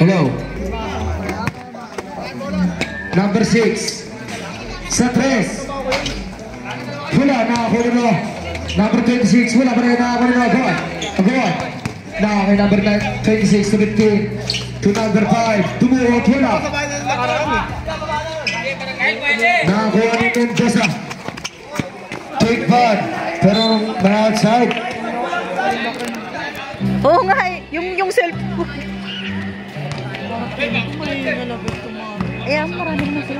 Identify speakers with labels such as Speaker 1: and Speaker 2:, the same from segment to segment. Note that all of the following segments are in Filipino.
Speaker 1: Hello. Number 6. Sa 3. Wala, nakakuha mo. Number 26, wala pa rin nakakuha mo. Go on. Go on. Now, number 26 to 15. To number 5. Tumuot, wala. Nakakuha ni Mendoza. Take bad. Pero may outside.
Speaker 2: Oo nga eh. Yung cellphone. Eh, maraming na sila.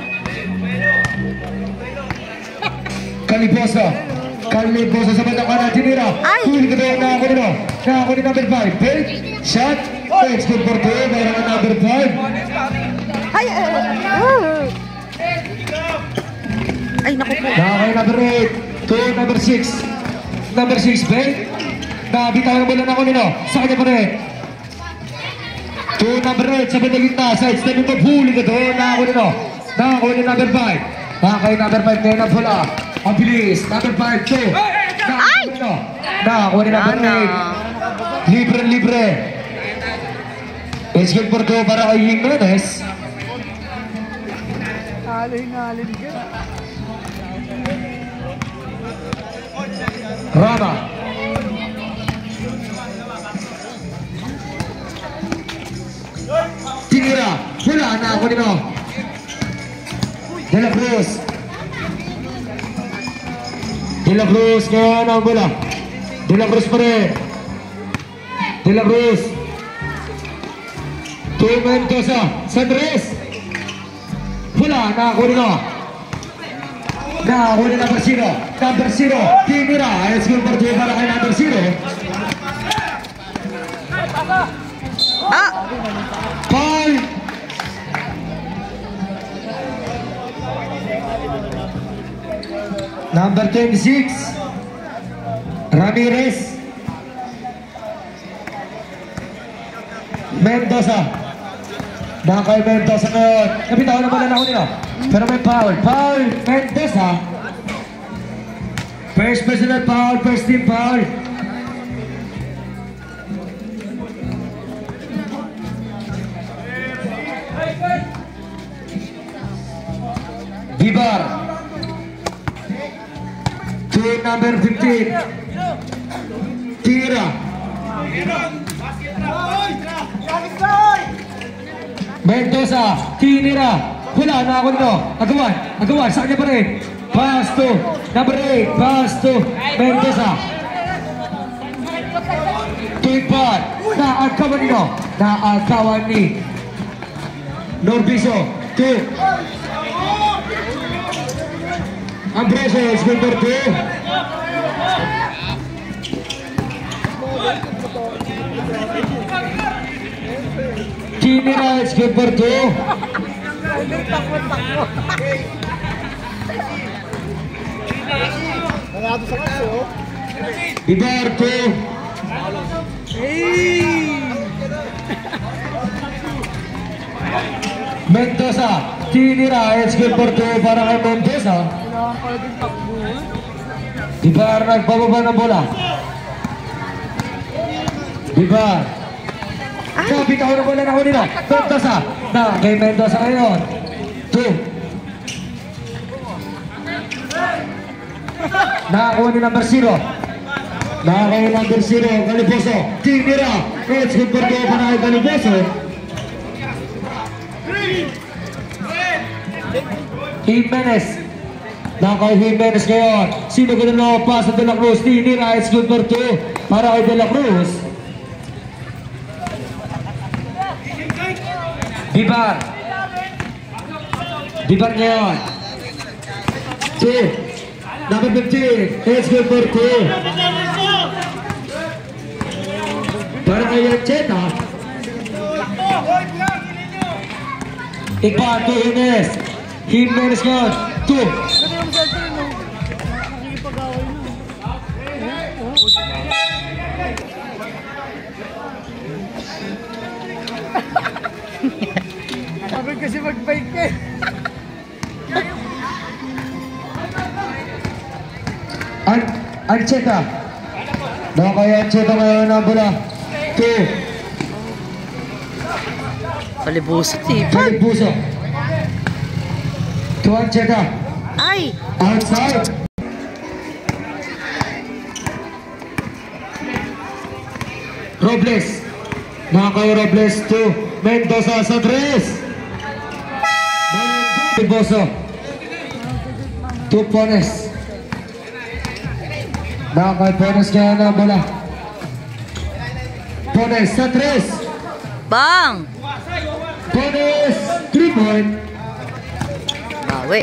Speaker 2: Caliboso sa bandang kanan, tinira. Huli ka doon, nakakuha nyo. Nakakuha ni number 5. Fake, shot, takes good for 2. Mayroon ang number 5. Ay, naku po.
Speaker 1: Nakakuha number 8. To number 6. Number 6, fake. Nakabitaw ng bola na ako nyo. Sa kanya pa rin. To number 8, sa bandang gitna. Side step ito, huli ka doon, nakakuha nyo. Nakakuha ni number 5. Nakakuha number 5 ngayon ang bola. Ang bilis, number 5, 2. Nakakuha ni number 8. Libre. It's good for 2 para kay Jimenez.
Speaker 3: Halin ka.
Speaker 1: Rama. Tinira. Wala, nakakuha nyo. De La Cruz. De La Cruz ngayon ang bola. De La Cruz pa rin. De La Cruz. To Mendoza. Sa 3. Wala, nakakuha nyo. Nakakuha na number 0. Number 0. Tinira. It's good for 2 para kay number 0. Foul. Number 26. Ramirez. Mendoza. Nakakay Mendoza ngayon. Nabitawan na pala na ako nila. Pero may foul. Foul. Mendoza. First personal foul. First team foul. Bibar. To number 15. Tira. Mendoza. Tinira. Wala na ako nito. Agawan. Sa kanya pa rin. Pass to number 8. Pass to Mendoza. Tuipad. Naagawan nito. Naagawan ni Norbiso. 2. Ambrosio is good for 2. Tinira is good for 2. Bibar 2. Mendoza. Tinira is good for 2 para kay Mendoza. Bibar nagbababa ng bola. Bibar. Bitaw ng bola na ako nila. Mendoza. Na kay Mendoza ngayon. 2. Nakakuha ni number 0. Nakakuha ni number 0. Caliboso. Tinira. It's good for 2 para kay Caliboso. Jimenez. Nakay Jimenez ngayon. Sino ko na pass sa De La Cruz? Tinira. It's good for 2 para kay De La Cruz. Bibar. Bibar ngayon. 2. Number 15. It's good for 2 para kay Yancheta. Ipan to Jimenez. Jimenez ngayon. 2.
Speaker 3: Sabi kasi mag-bike ka eh.
Speaker 1: Ancheta. Nakaya Ancheta ngayon ang bola. 2.
Speaker 4: Sa libuso, tipan.
Speaker 2: Kalibuso. To Ancheta.
Speaker 4: Ay!
Speaker 2: Outside. Robles. Nakakaw Robles to Mendoza sa 3. Kalibuso. To Pones. Nakakaw Pones kaya na bola. Pones sa 3.
Speaker 4: Bang!
Speaker 2: Pones. 3-point.
Speaker 4: Bawi.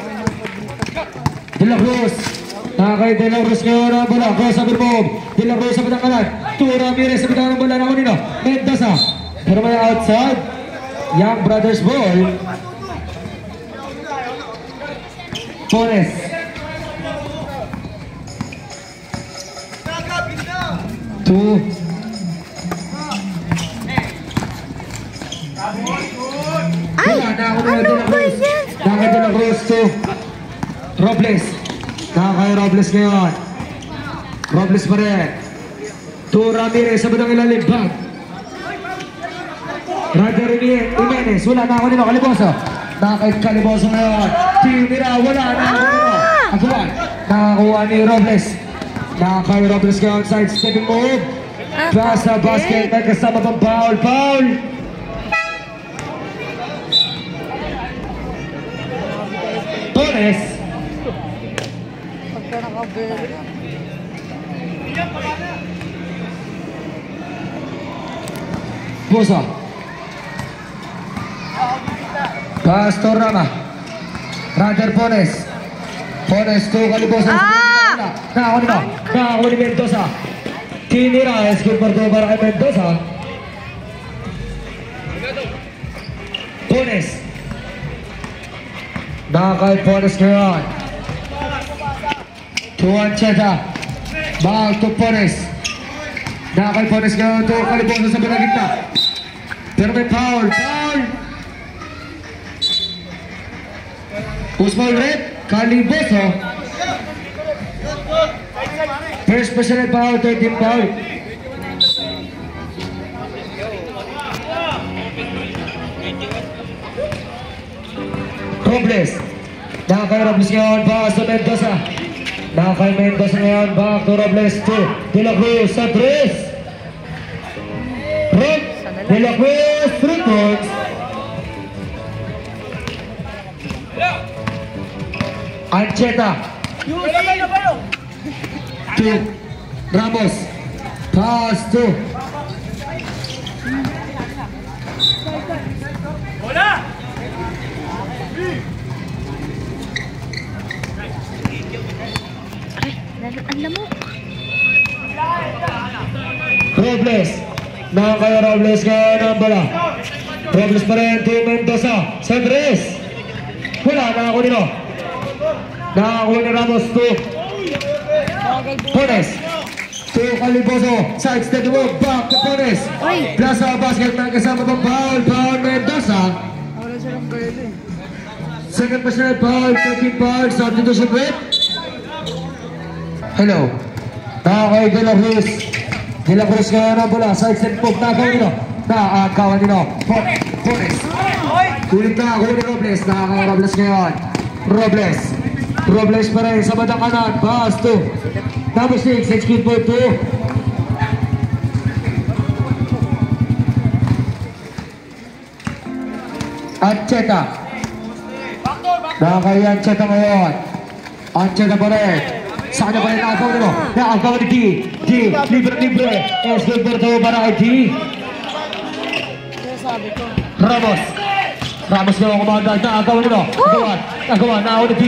Speaker 2: De La Cruz. Nakakay De La Cruz ngayon ang bola. Crossover move. De La Cruz sa batang kanan. Turo Ramirez sa batang ng bola na kanino. Mendoza. Pero may outside. Young Brothers ball. Pones. Two.
Speaker 4: Ay!
Speaker 2: Wala na ako na
Speaker 4: Ano
Speaker 2: De La
Speaker 4: ba
Speaker 2: Cruz.
Speaker 4: yan?
Speaker 2: Nakakay De La Cruz to Robles. Nakakay Robles ngayon. Robles pa rin. To Ramirez sa batang ilalim. Back. Roger Jimenez. Wala na ako nito. Kaliboso. Nakakay Kaliboso ngayon. Tinira. Wala na ako nito. Agawan. Nakakuha ni Robles. Nakakay Robles ngayon. Side stepping move. Pass sa basket. May kasama pang foul. Foul. Torres.
Speaker 3: Pagka nakabela.
Speaker 2: Buso. Pastor Rama. Roger Pones. Pones to Kaliboso. Nakako nito. Nakako ni Mendoza. Tinira. Skill for two para kay Mendoza. Pones. Nakakay Pones ngayon. To Ancheta. Back to Pones. Nakakay Pones ngayon to Kaliboso sa batang gitna. Pero may foul. Foul. Usman red. Kaliboso. First personal foul. 13 foul. Robles. Nakakay Robles ngayon. Back to Mendoza. Nakakay Mendoza ngayon. Back to Robles to De La Cruz sa 3. De La Cruz, 3 points. Ancheta. To Ramos. Pass to
Speaker 4: Ang lamok.
Speaker 2: Robles. Nakakay Robles ngayon ang bola. Robles pa rin to Mendoza sa 3. Wala, nakakuha nito. Nakakuha ni Ramos to Pones. To Kaliboso. Side step mo. Back to Pones. Plaza basket na kasama pang foul. Foul Mendoza.
Speaker 3: Wala silang bela eh.
Speaker 2: Second personal foul. 13 foul. Substitution rate. Hello. Nakakay De La Cruz. De La Cruz ngayon ang bola. Side step mo. Nakakawa nito. Nakakawa nito. Pones. Kulit na. Kulit ni Robles. Nakakawa Robles ngayon. Robles. Robles pa rin sa batang kanan. Pass to number 6. Execute for 2. Ancheta. Nakakay Ancheta ngayon. Ancheta pa rin. Sa kanya pa rin nakakaw nito. Nakakaw ni D. D. Libre. Execute for 2 para kay D.
Speaker 3: Kaya sabi ko.
Speaker 2: Ramos. Ramos na ang kumanda. Nakagawa nito. Nagawa. Nakaw ni D.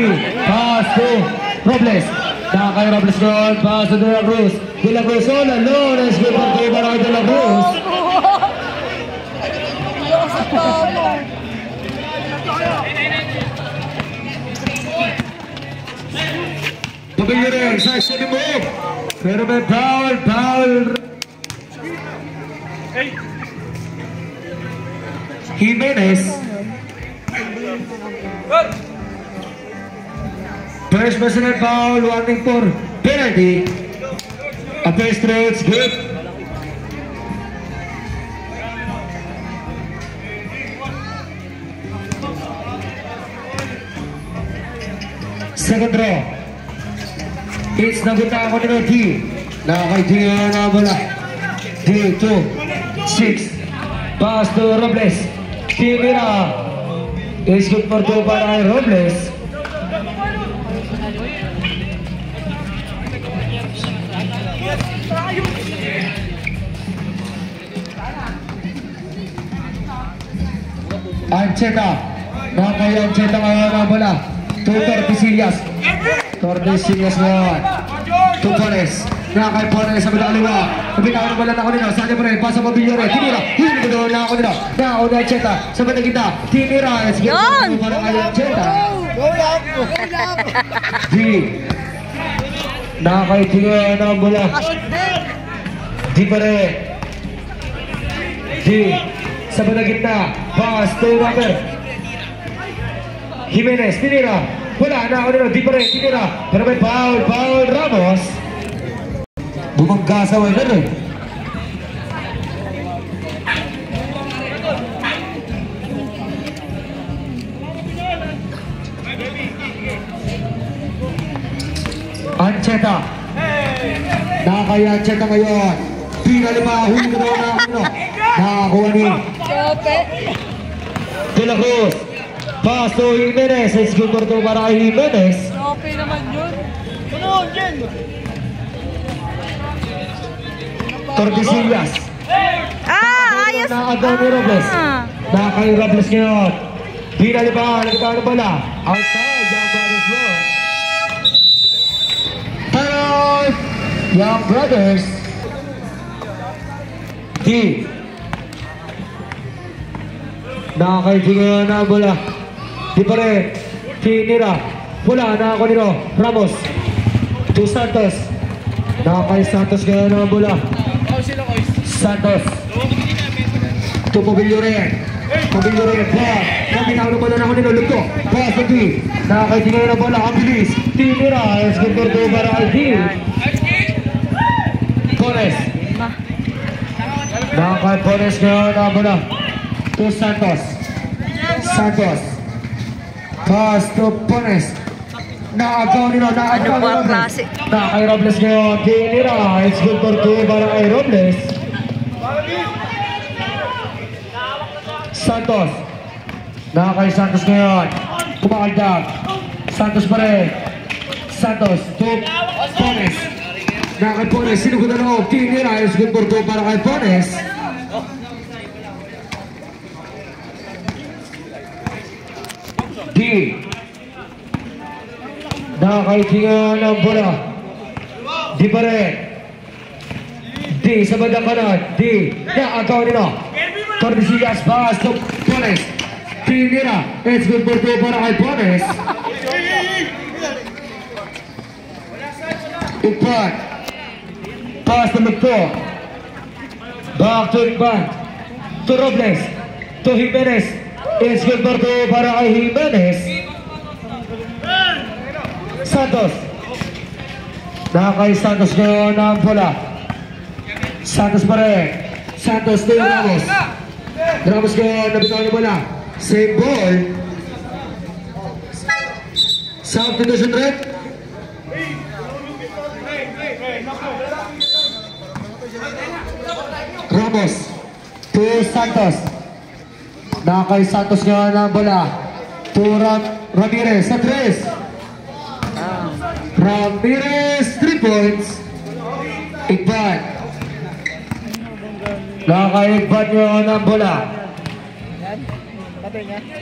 Speaker 2: Pass to Robles. Nakakay Robles ngayon. Pass to De La Cruz. De La Cruz all alone. Execute for 2 para kay De La Cruz.
Speaker 3: Sa tama.
Speaker 2: Pabili rin. Sa stepping move. Pero may foul. Jimenez. First personal foul. Warning for penalty. A first throw. It's good. second row. It's nagunta ako nila D. Nakakaitingan na bola. D, 2, 6. Pass to Robles. Tinira. Is good for 2 para kay Robles. Ancheta. Nakakay Ancheta ngayon ang bola. 2 Tordesillas. Tordesillas ngayon. 2 Pones. Nakakay Pones sa bidaliwa. Nabitaw ng bola na ako nila. Saan pa rin? Pasa Mabillore. Tinira. Huli ko doon na ako nila. Nakako na Ancheta. Sa banda kita. Tinira.
Speaker 4: Yun!
Speaker 2: Para kay Ancheta. D. Nakakay tingin ang bola. D pa rin. D. Sa banda kita. Pass to Walker. Jimenez, tinira. Wala na ako nila. Di pa rin, tinira. Pero may foul, foul Ramos. Bumangga sa wider eh. Ancheta. Nakakaya Ancheta ngayon. Pinalima, huli ko na ako. Nakakuha ni De La Cruz. Pass to Jimenez. It's good for 2 para kay Jimenez.
Speaker 3: Okay naman yun. Ano, Jen?
Speaker 2: Tordesillas.
Speaker 4: Ayos!
Speaker 2: Nakagaw ni Robles. Nakakay Robles ngayon. Pinalima, nagkita na pala. Outside, Young Brothers Road. Time! Young Brothers. D. Nakakaitingan na bola. Di pa rin. Tinira. Pula na ako nito. Ramos. To Santos. Nakakay Santos ngayon na bola. Santos. To Mabillore. Mabillore. Pass. Nakakitaw na bola na ako nito. Lugto. Pass to D. Nakakaitingan na bola. Ang bilis. Tinira. Escobar to para kay D. Torres. Nakakay Torres ngayon na bola. To Santos. Santos. Pass to Pones. Nakagaw nila. Nakagaw
Speaker 4: Ano ba ang
Speaker 2: Robles.
Speaker 4: klase?
Speaker 2: Nakakay Robles ngayon. Tinira. It's good for 2 para kay Robles. Santos. Nakakay Santos ngayon. Kumakagdag. Santos pa rin. Santos. To Pones. Nakakay Pones. Sinugod na loob. Tinira. It's good for 2 para kay Pones. D. Nakakaitingan ang bola. D pa rin. D sa bandang kanan. D. Nakagaw nila. Tordesillas pass to Pones. Tinira. It's good for 2 para kay Pones. Ikban. Pass to Lugto. Back to Ikban. To Robles. To Jimenez. It's good for 2 para kay Jimenez. Santos. Nakakay Santos ngayon ang bola. Santos pa rin. Santos to Ramos. Ramos ngayon, nabitaw niya bola. Same ball. Substitution red. Ramos. To Santos. Nakakay Santos ngayon ang bola. To Ramirez sa 3. Ramirez, 3 points. Ikban. Nakaka-Ikban ngayon ang bola.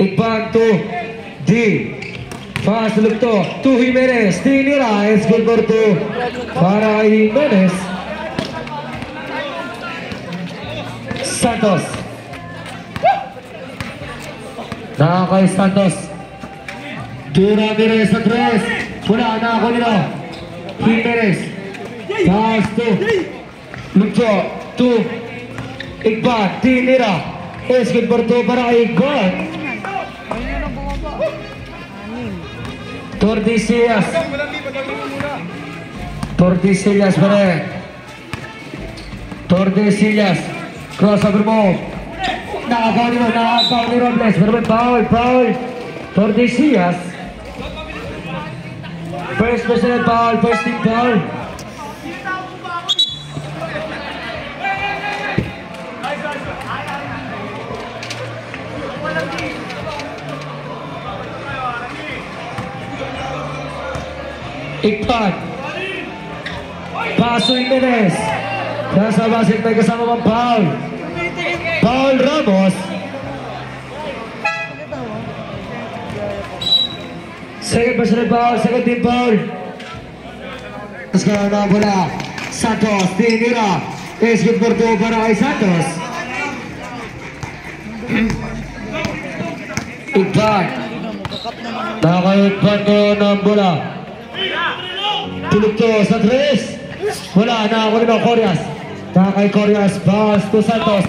Speaker 2: Ikban to D. Fast Lugto to Jimenez. Tinira. It's good for 2 para kay Jimenez. Santos. Nakakay Santos. To Ramirez sa 3. Wala na ako nila. Jimenez. Pass to Lugto to Ikban. Tinira. Eskin for 2 para kay Ikban. Tordesillas. Tordesillas pa rin. Tordesillas. Crossover move. Nakagaw ni Robles. Pero may foul. Tordesillas. First personal foul, first team foul. Ikpan. Paso Jimenez. Nasa basket may kasama pang foul. Paul Ramos. Second personal foul, second team foul. Tapos kaya na bola. Santos, tinira. Is good for 2 para kay Santos. Ikpan. Nakaikpan ko ng bola. Tulog to sa 3. Wala na ako nito, Corias. Kay Corias, pass to Santos.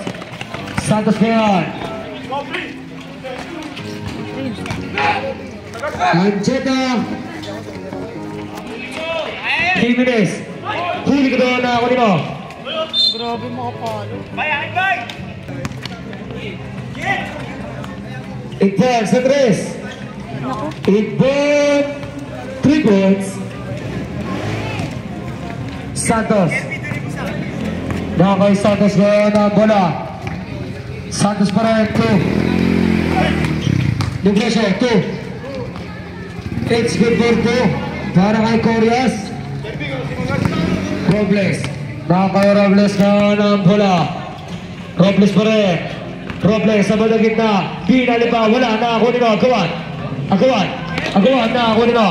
Speaker 2: Santos ngayon. Ancheta. Jimenez. Huli ko doon na ako nito.
Speaker 3: Grabe mga palo.
Speaker 2: Ikban sa 3. Ikban. 3 points. Santos. Nakakay Santos ngayon ang bola. Santos pa rin, 2. Negresyo, 2. It's good for 2. Para kay Corias. Robles. Nakakay Robles ngayon ang bola. Robles pa rin. Robles sa bandang gitna. Pinali pa, wala na ako nito. Agawan. Agawan na ako nito.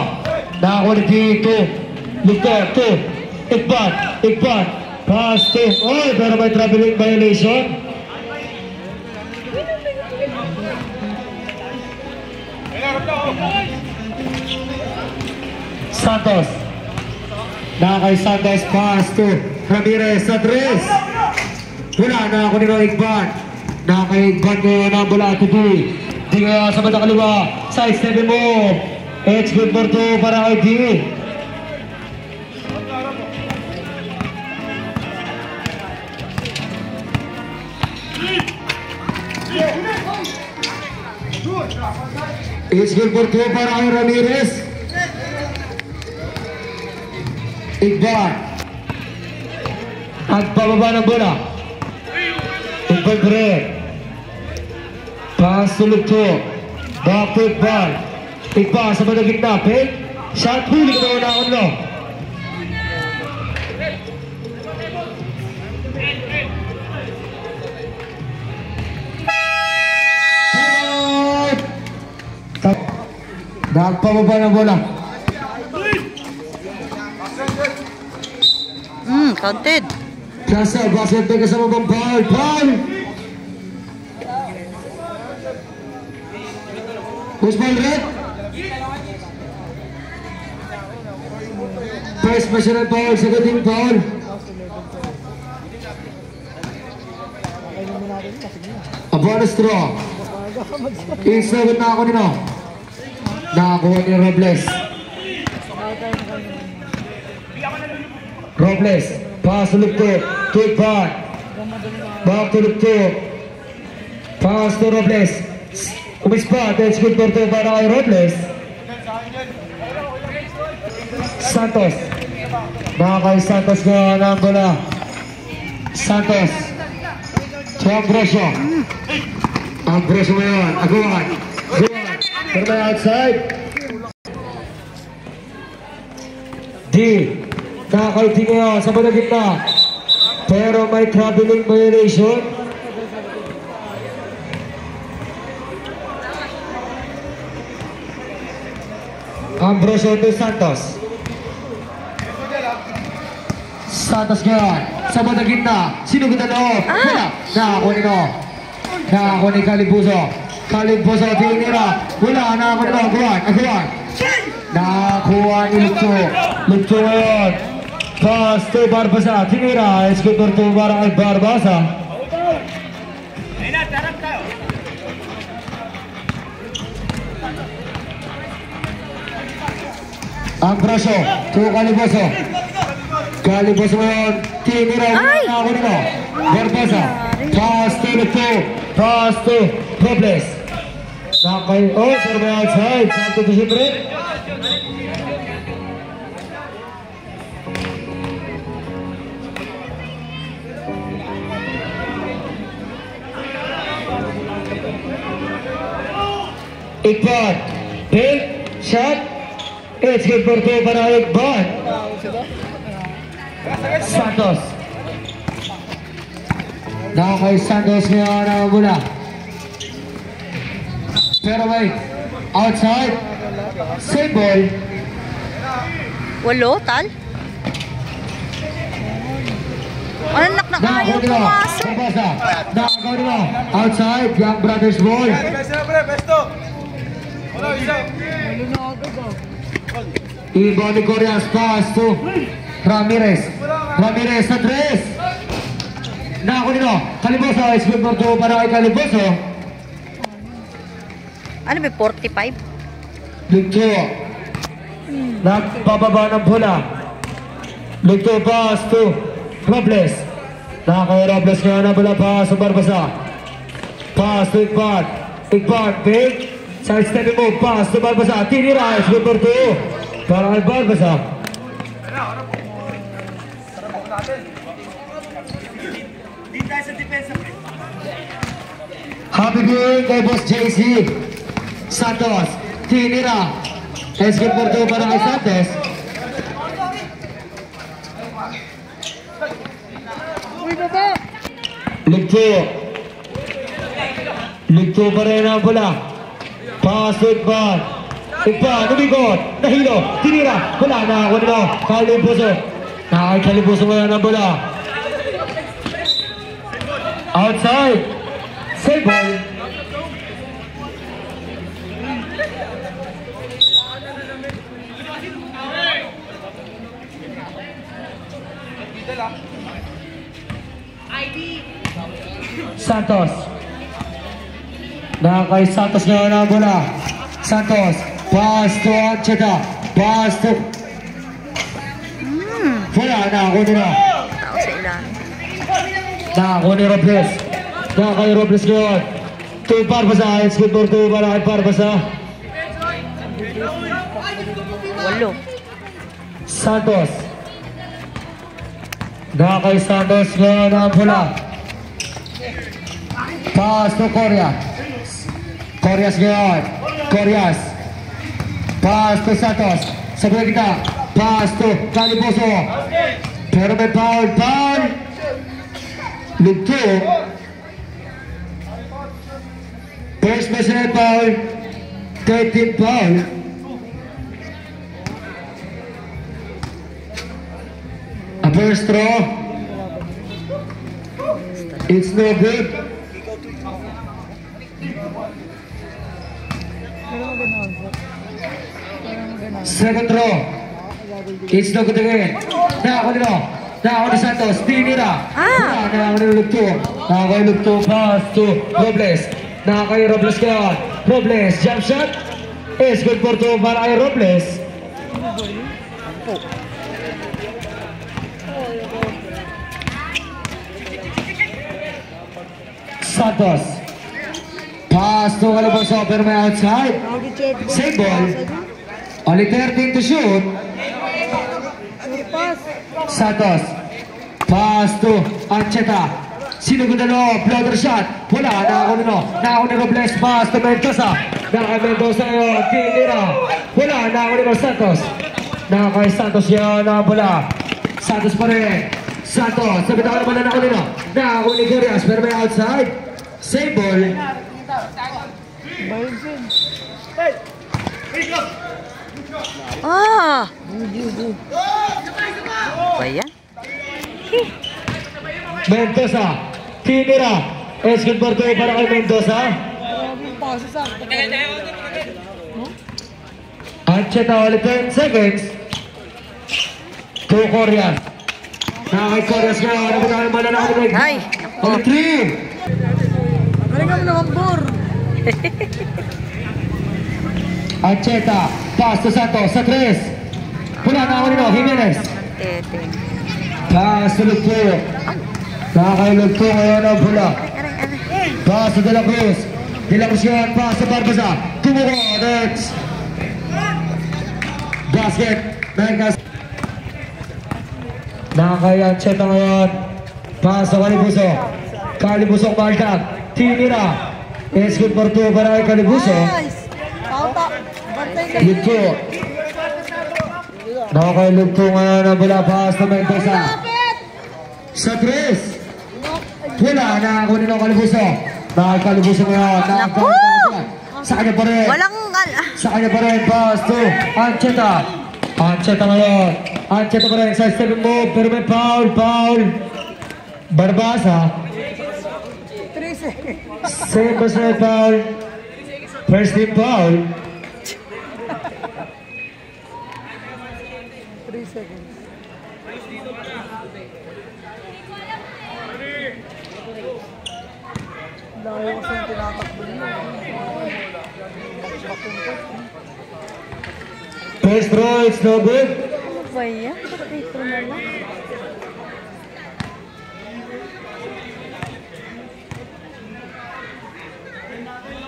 Speaker 2: Nakakuha ni Tito. Victor, 2. Ikban, pass to, pero may traveling violation. Santos. Nakakay Santos, pass to Ramirez sa 3. Wala na ako nito, Ikban. Nakakay Ikban ngayon ang bola to D. Di kaya sa bandang kaliwa, side step mo. It's good for 2 para kay D. It's good for 2 para kay Ramirez. Ikban. At pababa ng bola. Ikban pa rin. Pass to Lugto. Back to Ikban. Ikban sa bandang gitna. Fake. Shot. Huli ko na ako no. Nagpababa ng bola.
Speaker 4: Counted.
Speaker 2: Kasa, basket may kasama bang foul? Foul! Usman red. First personal foul, second team foul. A bonus draw. Isagot na ako nino. Nakakuha ni Robles. Robles, pass to Lugto, to Ikban. Back to Lugto. Pass to Robles. Umispa, that's good for 2 para kay Robles. Santos. Nakakay Santos ngayon ang bola. Santos. To Ambrosio. Ambrosio ngayon, Agawan. From the outside. D. Nakakaiting ngayon sa bandang gitna. Pero may traveling violation. Ambrosio to Santos. Santos ngayon sa bandang gitna. Sinugod na loob. Wala. Nakakuha nito. Nakakuha ni Calibuso. Calibuso tinira. Wala na ako nito. Agawan. Nakakuha ni Lugto. Lugto ngayon. Pass to Barbasa. Tinira. It's good for 2 para kay Barbasa. Ambrosio to Calibuso. Calibuso ngayon. Tinira. Wala na ako nito. Barbasa. Pass to Lugto. Pass to Robles. Nakay, serve outside. Santo to Sipre.
Speaker 1: Iqbal. Big shot. It's good for 2 para Iqbal. Santos. Now kay Santos ngayon ang bola. Pero wait. Outside. Save ball.
Speaker 4: Walo, tal? Ano nak ayaw pumasok?
Speaker 1: Nakakaw nila. Outside. Young Brothers ball. Iba ni Corias. Pass to Ramirez. Ramirez sa 3. Nakakaw nila. Caliboso. It's good for 2 para kay Caliboso.
Speaker 4: Ano ba, 45?
Speaker 1: Ligto. Nagpababa ng bola. Ligto pass to Robles. Nakakaya Robles ngayon ang bola pass sa Barbasa. Pass to Iqbal. Iqbal, big. Side step move. Pass to Barbasa. Tinira. It's good for 2. Para kay Barbasa. Happy game kay Boss JC. Santos. Tinira. It's good for 2 para kay Santos. Ligto. Ligto pa rin ang bola. Pass to Iqbal. Iqbal, lumigot. Nahilo. Tinira. Bola na ako nila. Caliboso. Nakakay Caliboso ngayon ang bola. Outside. Save ball. Santos. Nakakay Santos ngayon ang bola. Santos. Pass to Ancheta. Pass to... Wala na ako nila.
Speaker 4: Tao sa ilan.
Speaker 1: Nakako ni Robles. Nakakay Robles ngayon. 2 Barbasa. It's good for 2 para kay Barbasa.
Speaker 4: Walo.
Speaker 1: Santos. Nakakay Santos ngayon ang bola. Pass to Corias. Corias ngayon. Corias. Pass to Santos. Sabi kita. Pass to Caliboso. Pero may foul. Foul. Ligto. First personal foul. 13 foul. A first throw. It's no good. Second throw. It's no good again. Nakako nila. Nakako ni Santos. Tinira. Nakako ni Lugto. Nakako ni Lugto. Pass to Robles. Nakako ni Robles kaya. Robles. Jump shot. It's good for 2 para kay Robles. Santos. Pass to Caliboso. Pero may outside. Save ball. Only 13 to shoot. Santos. Pass to Ancheta. Sinugod na loob. Floater shot. Wala. Nakako nilo. Nakako ni Robles. Pass to Mendoza. Nakakay Mendoza ngayon. Tinira. Wala. Nakako nilo Santos. Nakakay Santos yun ang bola. Santos pa rin. Santos. Sabi na naman na nakako nilo. Nakako ni Corias. Pero may outside. Save ball.
Speaker 4: Ah! Ba yan?
Speaker 1: Mendoza. Tinira. Es good for 2 para kay Mendoza. Ancheta ulit 10 seconds. To Corias. Nakakay Corias nga. Ano ba tayo mana na ako?
Speaker 4: Ay!
Speaker 1: Only 3.
Speaker 3: Galingan mo naman, Bor.
Speaker 1: Ancheta. Pass to Santos. Sa 3. Pula na ako nito. Jimenez.
Speaker 4: Tete.
Speaker 1: Pass to Lugto. Nakakay Lugto ngayon ang pula. Pass to De La Cruz. De La Cruz ngayon. Pass to Barbasa. Tumuko. Next. Basket. Mengas. Nakakay Ancheta ngayon. Pass to Caliboso. Caliboso ang baldag. Tinira. It's good for 2 para kay Caliboso.
Speaker 2: Lugto. Nakailugto ngayon ang bola pass na Mendoza. Sa 3. Wala na ako nila Kalibuso. Nakakalibuso ngayon. Sa kanya pa rin. Sa kanya pa rin. Pass to Ancheta. Ancheta ngayon. Ancheta pa rin. Sa step move. Pero may foul. Barbasa.
Speaker 3: 3 seconds.
Speaker 2: Same personal foul. First team foul.
Speaker 3: 3 seconds. Dahil kasi yung tinatakbo nila.
Speaker 2: First throw, it's no good.
Speaker 4: Ano ba yan? Ito na lang.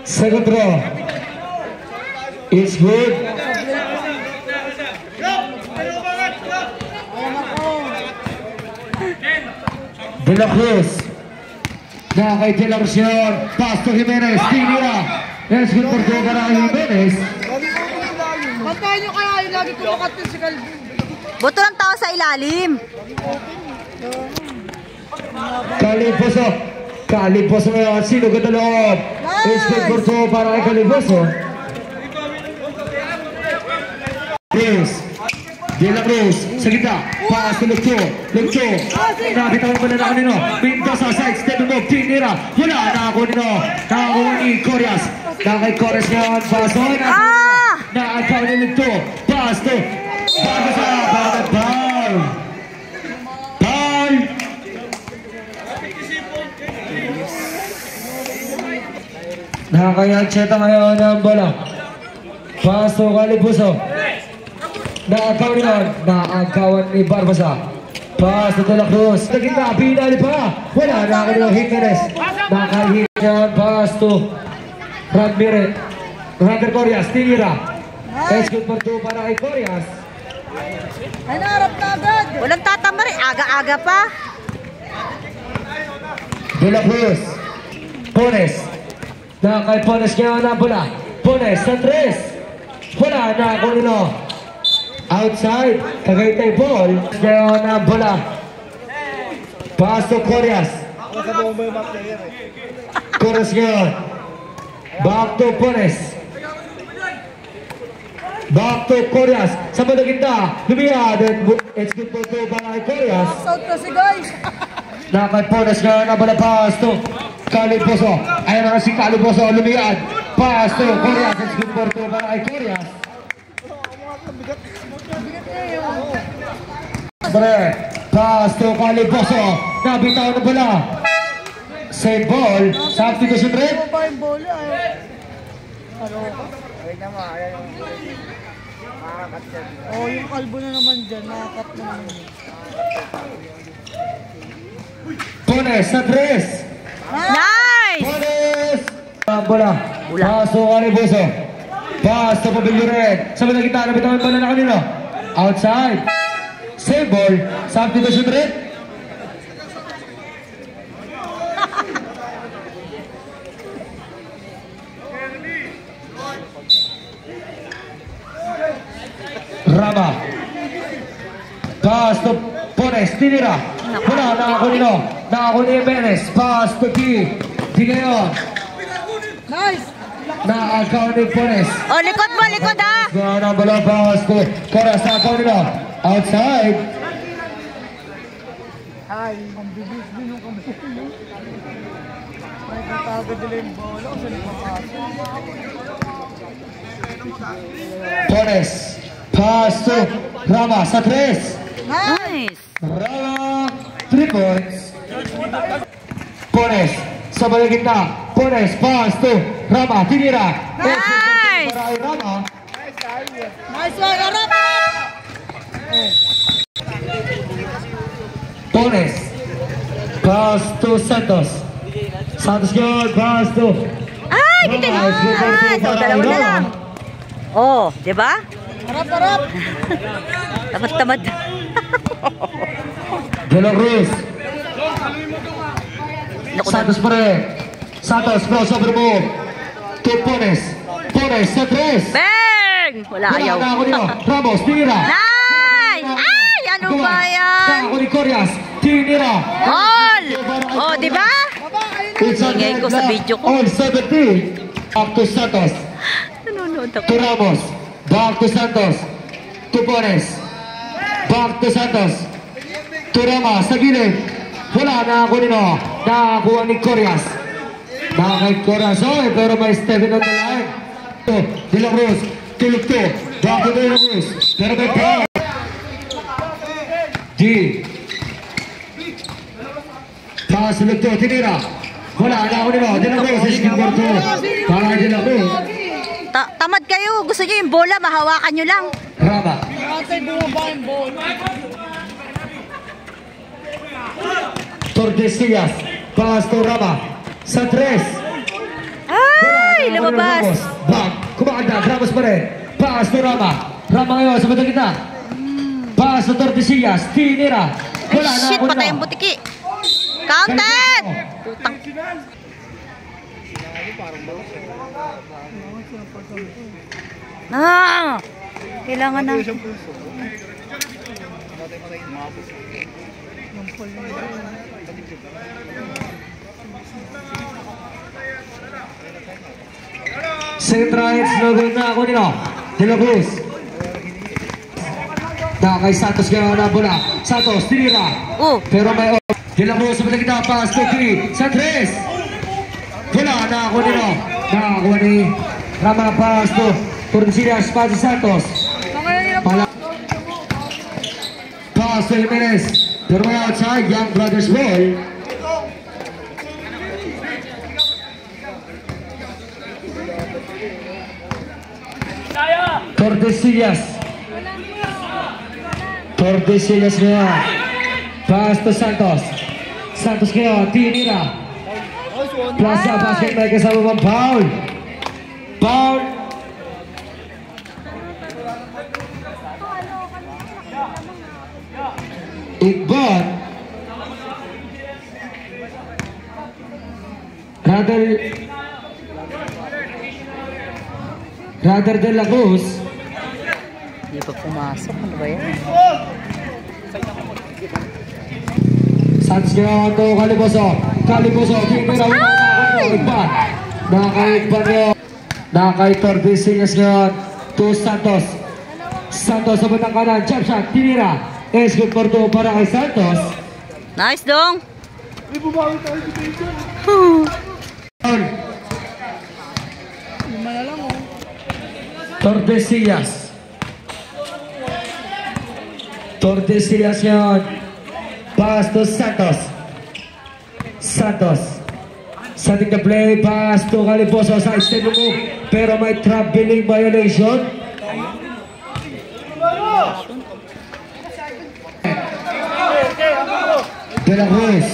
Speaker 2: Second throw. It's good. De La Cruz. Kay De La Cruz yun. Pass to Jimenez. Tinira. Yes, good for two para kay Jimenez.
Speaker 3: Bantayan nyo kaya yung lagi kumakat yun si Calvin.
Speaker 4: Buto ng tao sa ilalim.
Speaker 2: Caliposo. Caliposo ngayon. Sino ganda loob? It's good for two para kay Caliposo. Cruz. De La Cruz. Sa gitna. Pass to Lugto. Nakita mo ba na kanino? Mendoza sa extend mo. Tinira. Wala na ako nino. Nakakuha ni Corias. Kay Corias ngayon. Pass to. Nakakaw ni Lugto. Pass to. Barbosa. Foul. Nakakaya-cheta ngayon ang bola. Pass to Calibuso. Nakakawan ni Barbosa. Pass to De La Cruz. Nagkita, pinali pa. Wala na ako nila Jimenez. Nakahit yan. Pass to Ramirez. Rander Corias. Tinira. It's good for two para kay Corias.
Speaker 3: Ay, naharap na agad.
Speaker 4: Walang tatama rin. Aga-aga pa.
Speaker 2: De La Cruz. Pones. Kay Pones ngayon ang bola. Pones sa 3. Wala na ako nila. Outside, Tagaytay ball. Ngayon ang bola. Pass to Corias. Corias ngayon. Back to Pones. Back to Corias. Sa madagita, lumiyad. It's good for two para kay Corias.
Speaker 3: Out kasi guys.
Speaker 2: Kay Pones ngayon ang bola. Pass to Caliboso. Ayan na si Caliboso. Lumiyad. Pass to Corias. It's good for two para kay Corias. Pass to Caliboso. Nabitaw na bola. Save ball. Substitution rin.
Speaker 3: Ano ba yung bola? Ano? Oh, yung kalbo na naman dyan. Nakakat na naman yun.
Speaker 2: Pones sa 3.
Speaker 4: Nice!
Speaker 2: Pones! Bola. Pass to Caliboso. Pass to Pabilo rin. Sa mga kita, nabitaw ang bola na kanino. Outside. Save ball. Substitution rin. Rama. Pass to Pones. Tinira. Wala. Nakakunino. Nakakuni Jimenez. Pass to T. Di ngayon.
Speaker 3: Nice!
Speaker 2: Nakakaw ni Pones.
Speaker 4: Oh, likod mo, likod ha!
Speaker 2: Ngayon ang bola. Pass to Corias. Nakakunino. Outside.
Speaker 3: Ay, ang bilis din yung kamay. Ay, natagod nila yung bola. Kung saan ipapasok.
Speaker 2: Pones. Pass to Rama sa 3.
Speaker 4: Nice!
Speaker 2: Rama, 3 points. Pones, sa balik gitna. Pones, pass to Rama, tinira.
Speaker 4: Nice!
Speaker 2: Para kay Rama.
Speaker 3: Nice one, harap!
Speaker 2: Pones, pass to Santos. Santos yun, pass to
Speaker 4: Ay, bitin! Ay, so dalawa na lang. Oh, di ba?
Speaker 3: Harap!
Speaker 4: Tamad-tamad.
Speaker 2: De La Cruz. Santos pa rin. Santos, crossover move. To Pones. Pones sa 3.
Speaker 4: Bang! Wala, ayaw.
Speaker 1: na ako nino. Ramos, tinira.
Speaker 4: Nice! Ay, ano ba yan?
Speaker 1: Na ako ni Corias, tinira.
Speaker 4: All! Oh, di ba?
Speaker 1: It's a
Speaker 4: Ingay ko sa video ko.
Speaker 1: All 17. Back to Santos.
Speaker 4: Nanonood ako.
Speaker 1: To Ramos. Back to Santos. To Bones. Back to Santos. To Ramos. Sa gilid. Wala na ako nino. Nakakuha ni Corias. Kay Corias. Oh, pero may Steven on the line. De La Cruz. Tulog to. Back to De La Cruz. Pero may power. G. Pasulog to. Tinira. Wala na ako nino. De La Cruz. Iskipor to. Para De La Cruz.
Speaker 4: Tamad kayo. Gusto nyo yung bola, mahawakan nyo lang.
Speaker 1: Rama.
Speaker 3: Atay bumaba yung ball.
Speaker 1: Tordesillas. Pass to Rama. Sa 3.
Speaker 4: Ay, lumabas.
Speaker 1: Bang. Kumakanda. Ramos pa rin. Pass to Rama. Rama ngayon sa batang kita. Pass to Tordesillas. Tinira. Wala na
Speaker 4: Shit,
Speaker 1: ako
Speaker 4: patay ang butiki. Counted! Putang. Ah! Kailangan na.
Speaker 1: Central logo na ako nino. De La Cruz. Kay Santos kaya na bola. Santos, tinira.
Speaker 4: Oh,
Speaker 1: Pero may De La Cruz sa batang kita. Pass to 3. Sa 3. Wala na ako nino. Nakakuha ni Rama. Pass to Tordesillas. Pass to Santos. Pala. Pass to Jimenez. Pero may outside. Young Brothers ball. Tordesillas. Tordesillas ngayon. Pass to Santos. Santos ngayon. Tinira. Plaza basket may kasama pang foul. Foul. Igbon. Rather De La Cruz.
Speaker 4: hindi pa pumasok. Ano ba yan?
Speaker 1: Santos ngayon to Caliboso. Caliboso. Tinira. Igbon. Naka-Igbon ngayon. Naka Tordesillas ngayon. To Santos. Santos sa batang kanan. Jump shot. Tinira. Escort for 2 para kay Santos.
Speaker 4: Nice, dong.
Speaker 3: Lima na lang, oh.
Speaker 1: Tordesillas. Tordesillas ngayon. Pass to Santos. Santos. Setting the play. Pass to Caliboso. Side step move. Pero may traveling violation. De La Cruz.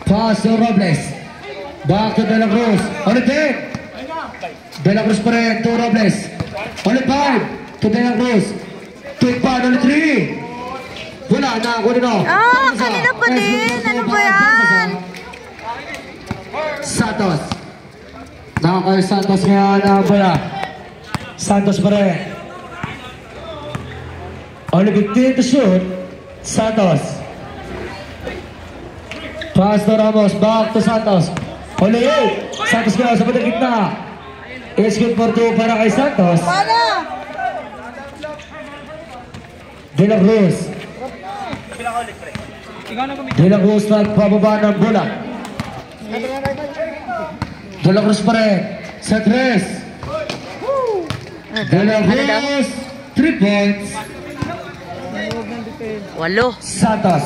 Speaker 1: Pass to Robles. Back to De La Cruz. Ulit din. De La Cruz pa rin. To Robles. Ulit 5. To De La Cruz. To Ipan. Ulit 3. Wala na ako nito.
Speaker 4: Ah, kanina pa din. Ano ba yan?
Speaker 1: Santos. Nakakay Santos ngayon na bola. Santos pa rin. Ulit 15 to shoot. Santos. Pass to Ramos. Back to Santos. Ulit 8. Santos ngayon sa batang gitna. It's good for 2 para kay Santos. De La Cruz. De La Cruz nagpababa ng bola. De La Cruz pa rin. Sa 3. De La Cruz. 3 points.
Speaker 4: Walo.
Speaker 1: Santos.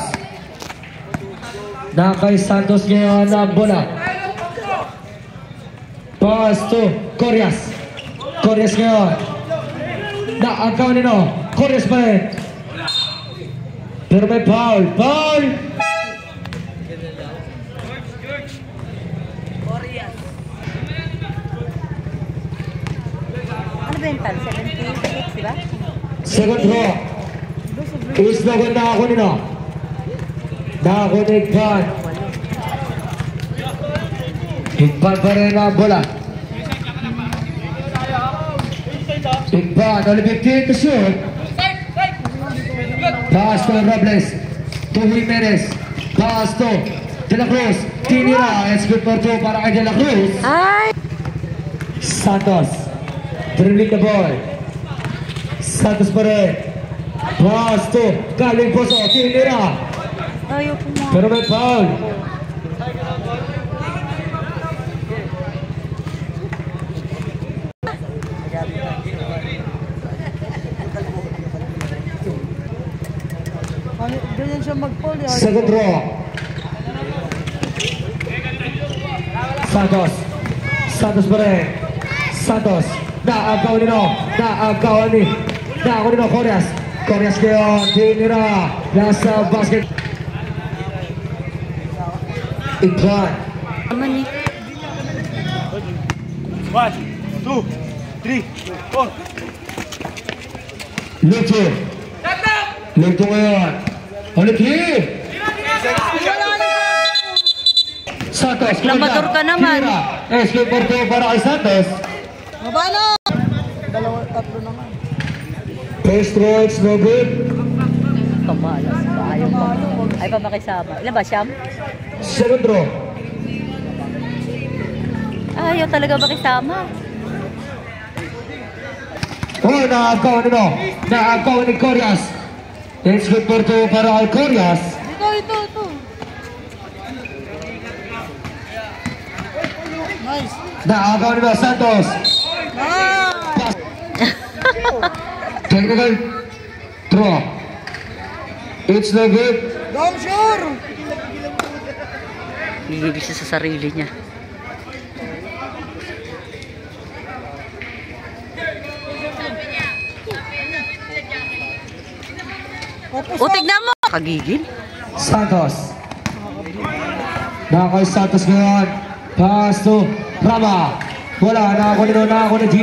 Speaker 1: Nakay Santos ngayon ang bola. Pass to Corias. Corias ngayon. Naagaw nino. Corias pa rin. Pero may foul. Foul!
Speaker 4: Ano ba yung tal? 76, di ba?
Speaker 1: Second row. Islagan na ako nino. Nakunig pan. Higpan pa rin ang bola.
Speaker 2: Big Bang, only 15 to shoot. Pass to Robles. To Jimenez. Pass to De La Cruz. Tinira. It's good for 2 para kay De La Cruz.
Speaker 4: Ay!
Speaker 2: Santos. Dribbling the ball. Santos pa rin. Pass to Galing Poso. Tinira.
Speaker 4: Ayaw po mo.
Speaker 2: Pero may foul.
Speaker 3: Ganyan siya mag-fall.
Speaker 2: Second draw. Santos. Santos pa rin. Santos. Naagaw nino. Naagaw ni. Naagaw nino. Corias. Corias ngayon. Tinira. Nasa basket. Ikran.
Speaker 4: Naman eh.
Speaker 5: 1, 2, 3, 4.
Speaker 2: Lucho. Lucho ngayon. Ulit hit. Santos.
Speaker 4: Reklamador ka naman.
Speaker 2: Escape for 2 para kay Santos.
Speaker 3: Mabalo! Tatlo naman.
Speaker 2: First throw, it's no good.
Speaker 4: Kamalas pa. Ayaw pa. Ay pa makisama. Ilan ba, Siyam?
Speaker 2: Second throw.
Speaker 4: Ayaw talaga makisama.
Speaker 2: Oh, naagaw nino. Naagaw ni Corias. It's good for 2 para kay Corias.
Speaker 3: Ito. Nice.
Speaker 2: Naagaw nino Santos.
Speaker 3: Ah!
Speaker 2: Technical throw. It's no good.
Speaker 3: Dom sure!
Speaker 4: Hihigil siya sa sarili niya. O, tignan mo! Kagigil.
Speaker 2: Santos. Nakakay Santos ngayon. Pass to Rama. Wala. Nakako nino. Nakako ni G.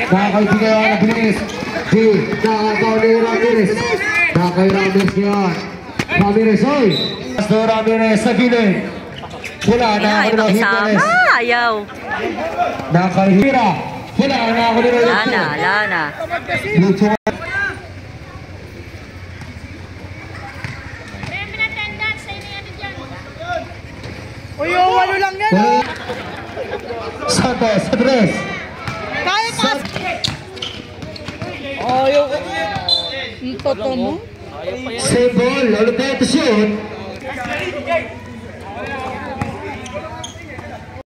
Speaker 2: Nakakay G ngayon. Nabilis. G. Nakakaw ni Ramirez. Nakakay Ramirez ngayon. Ramirez. Oy! Pass to Ramirez sa gilid. Wala. Nakako
Speaker 4: Ayaw
Speaker 2: nino.
Speaker 4: makisama.
Speaker 2: Jimenez.
Speaker 4: Ayaw.
Speaker 2: Nakakay Hira. Wala. Nakako nino.
Speaker 4: Lana, Lana.
Speaker 2: Lucho.
Speaker 3: Uy, walo lang yan.
Speaker 2: Wala. Santos. Andres.
Speaker 3: Kaya pa! Ayaw ko. Ang toto mo?
Speaker 2: Save ball. Ulit na ito shoot.